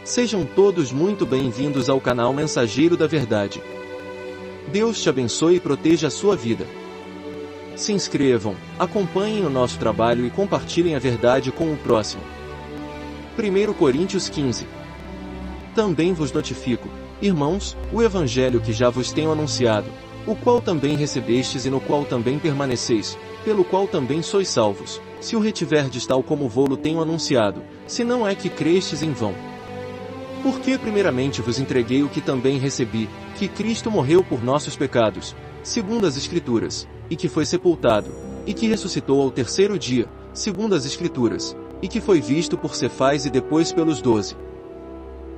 Sejam todos muito bem-vindos ao canal Mensageiro da Verdade. Deus te abençoe e proteja a sua vida. Se inscrevam, acompanhem o nosso trabalho e compartilhem a verdade com o próximo. 1 Coríntios 15. Também vos notifico, irmãos, o evangelho que já vos tenho anunciado, o qual também recebestes e no qual também permaneceis, pelo qual também sois salvos, se o retiverdes tal como vô-lo tenho anunciado, se não é que crestes em vão. Porque primeiramente vos entreguei o que também recebi, que Cristo morreu por nossos pecados, segundo as Escrituras, e que foi sepultado, e que ressuscitou ao terceiro dia, segundo as Escrituras, e que foi visto por Cefás e depois pelos 12.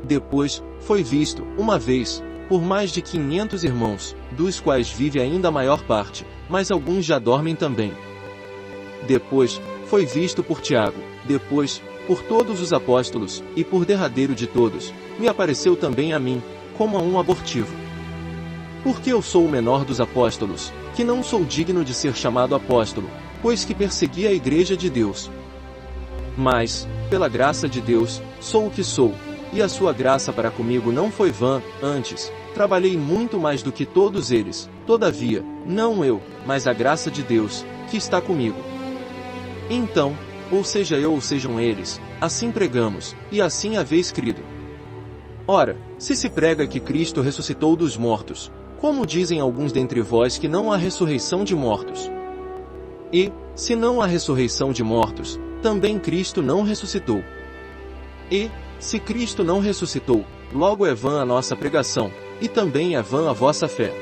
Depois, foi visto, uma vez, por mais de 500 irmãos, dos quais vive ainda a maior parte, mas alguns já dormem também. Depois, foi visto por Tiago, depois, por todos os apóstolos, e por derradeiro de todos, me apareceu também a mim, como a um abortivo. Porque eu sou o menor dos apóstolos, que não sou digno de ser chamado apóstolo, pois que persegui a igreja de Deus. Mas, pela graça de Deus, sou o que sou, e a sua graça para comigo não foi vã, antes, trabalhei muito mais do que todos eles, todavia, não eu, mas a graça de Deus, que está comigo. Então, ou seja eu ou sejam eles, assim pregamos, e assim haveis crido. Ora, se prega que Cristo ressuscitou dos mortos, como dizem alguns dentre vós que não há ressurreição de mortos? E, se não há ressurreição de mortos, também Cristo não ressuscitou. E, se Cristo não ressuscitou, logo é vã a nossa pregação, e também é vã a vossa fé.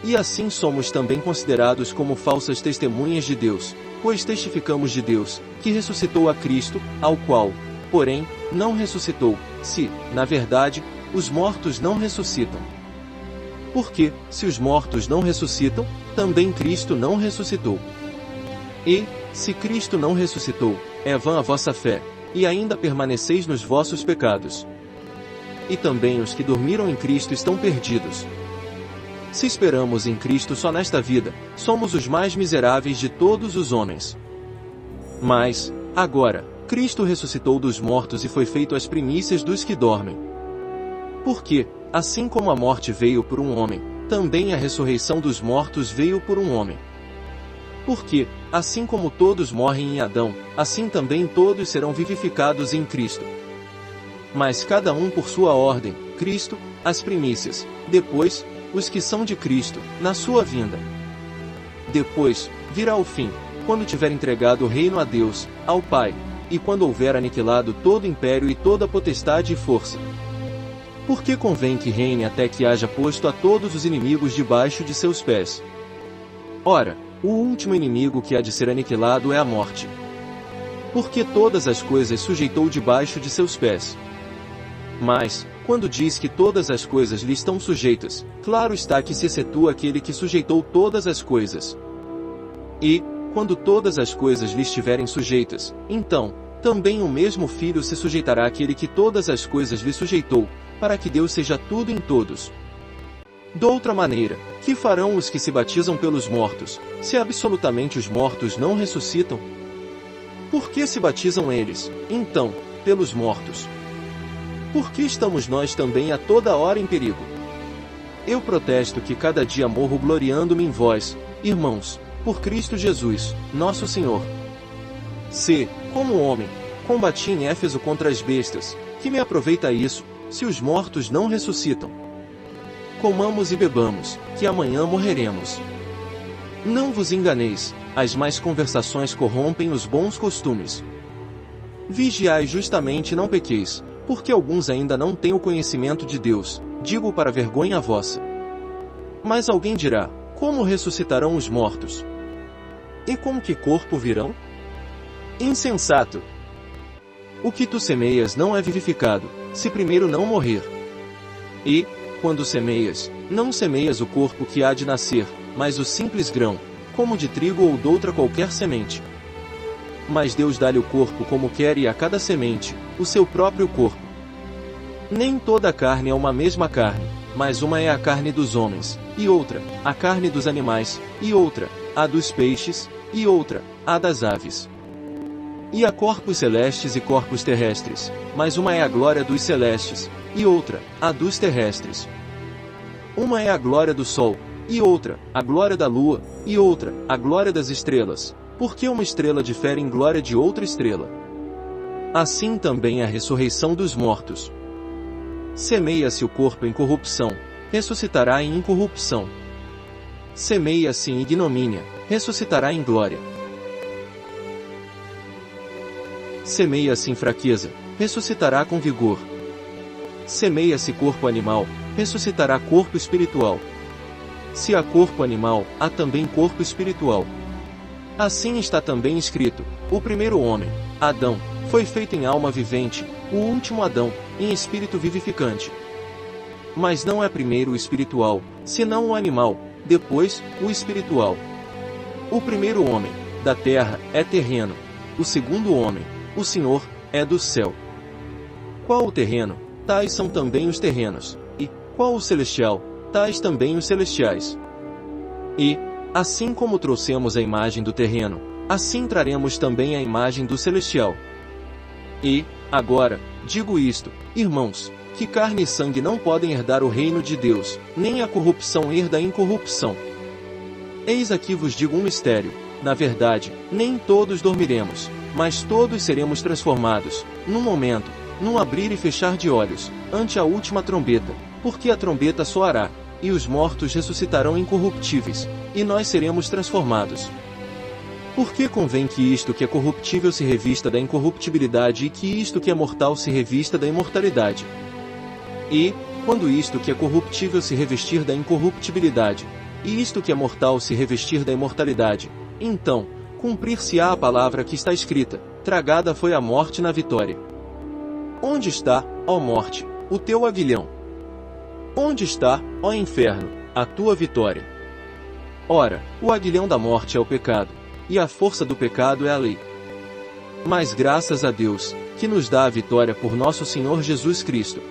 E assim somos também considerados como falsas testemunhas de Deus, pois testificamos de Deus, que ressuscitou a Cristo, ao qual, porém, não ressuscitou, se, na verdade, os mortos não ressuscitam. Porque, se os mortos não ressuscitam, também Cristo não ressuscitou. E, se Cristo não ressuscitou, é vã a vossa fé, e ainda permaneceis nos vossos pecados. E também os que dormiram em Cristo estão perdidos. Se esperamos em Cristo só nesta vida, somos os mais miseráveis de todos os homens. Mas, agora, Cristo ressuscitou dos mortos e foi feito as primícias dos que dormem. Porque, assim como a morte veio por um homem, também a ressurreição dos mortos veio por um homem. Porque, assim como todos morrem em Adão, assim também todos serão vivificados em Cristo. Mas cada um por sua ordem, Cristo, as primícias, depois, os que são de Cristo, na sua vinda. Depois, virá o fim, quando tiver entregado o reino a Deus, ao Pai, e quando houver aniquilado todo império e toda potestade e força. Porque convém que reine até que haja posto a todos os inimigos debaixo de seus pés. Ora, o último inimigo que há de ser aniquilado é a morte. Porque todas as coisas sujeitou debaixo de seus pés. Mas, quando diz que todas as coisas lhe estão sujeitas, claro está que se excetua aquele que sujeitou todas as coisas. E, quando todas as coisas lhe estiverem sujeitas, então, também o mesmo Filho se sujeitará àquele que todas as coisas lhe sujeitou, para que Deus seja tudo em todos. Doutra maneira, que farão os que se batizam pelos mortos, se absolutamente os mortos não ressuscitam? Por que se batizam eles, então, pelos mortos? Por que estamos nós também a toda hora em perigo? Eu protesto que cada dia morro gloriando-me em vós, irmãos, por Cristo Jesus, nosso Senhor. Se, como homem, combati em Éfeso contra as bestas, que me aproveita isso, se os mortos não ressuscitam? Comamos e bebamos, que amanhã morreremos. Não vos enganeis, as más conversações corrompem os bons costumes. Vigiai justamente e não pequeis, porque alguns ainda não têm o conhecimento de Deus, digo para vergonha vossa. Mas alguém dirá, como ressuscitarão os mortos? E com que corpo virão? Insensato! O que tu semeias não é vivificado, se primeiro não morrer. E, quando semeias, não semeias o corpo que há de nascer, mas o simples grão, como de trigo ou doutra qualquer semente. Mas Deus dá-lhe o corpo como quer e a cada semente, o seu próprio corpo. Nem toda a carne é uma mesma carne, mas uma é a carne dos homens, e outra, a carne dos animais, e outra, a dos peixes, e outra, a das aves. E há corpos celestes e corpos terrestres, mas uma é a glória dos celestes, e outra, a dos terrestres. Uma é a glória do sol, e outra, a glória da lua, e outra, a glória das estrelas, porque uma estrela difere em glória de outra estrela. Assim também a ressurreição dos mortos. Semeia-se o corpo em corrupção, ressuscitará em incorrupção. Semeia-se em ignomínia, ressuscitará em glória. Semeia-se em fraqueza, ressuscitará com vigor. Semeia-se corpo animal, ressuscitará corpo espiritual. Se há corpo animal, há também corpo espiritual. Assim está também escrito: o primeiro homem, Adão, foi feito em alma vivente, o último Adão, em espírito vivificante. Mas não é primeiro o espiritual, senão o animal, depois, o espiritual. O primeiro homem, da terra, é terreno. O segundo homem, o Senhor, é do céu. Qual o terreno? Tais são também os terrenos. E, qual o celestial? Tais também os celestiais. E, assim como trouxemos a imagem do terreno, assim traremos também a imagem do celestial. E, agora, digo isto, irmãos, que carne e sangue não podem herdar o reino de Deus, nem a corrupção herda a incorrupção. Eis aqui vos digo um mistério: na verdade, nem todos dormiremos, mas todos seremos transformados, num momento, num abrir e fechar de olhos, ante a última trombeta, porque a trombeta soará, e os mortos ressuscitarão incorruptíveis, e nós seremos transformados. Porque convém que isto que é corruptível se revista da incorruptibilidade e que isto que é mortal se revista da imortalidade. E, quando isto que é corruptível se revestir da incorruptibilidade, e isto que é mortal se revestir da imortalidade, então, cumprir-se-á a palavra que está escrita: tragada foi a morte na vitória. Onde está, ó morte, o teu aguilhão? Onde está, ó inferno, a tua vitória? Ora, o aguilhão da morte é o pecado, e a força do pecado é a lei. Mas graças a Deus, que nos dá a vitória por nosso Senhor Jesus Cristo.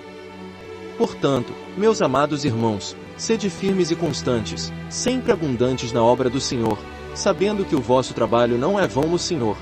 Portanto, meus amados irmãos, sede firmes e constantes, sempre abundantes na obra do Senhor, sabendo que o vosso trabalho não é vão no Senhor.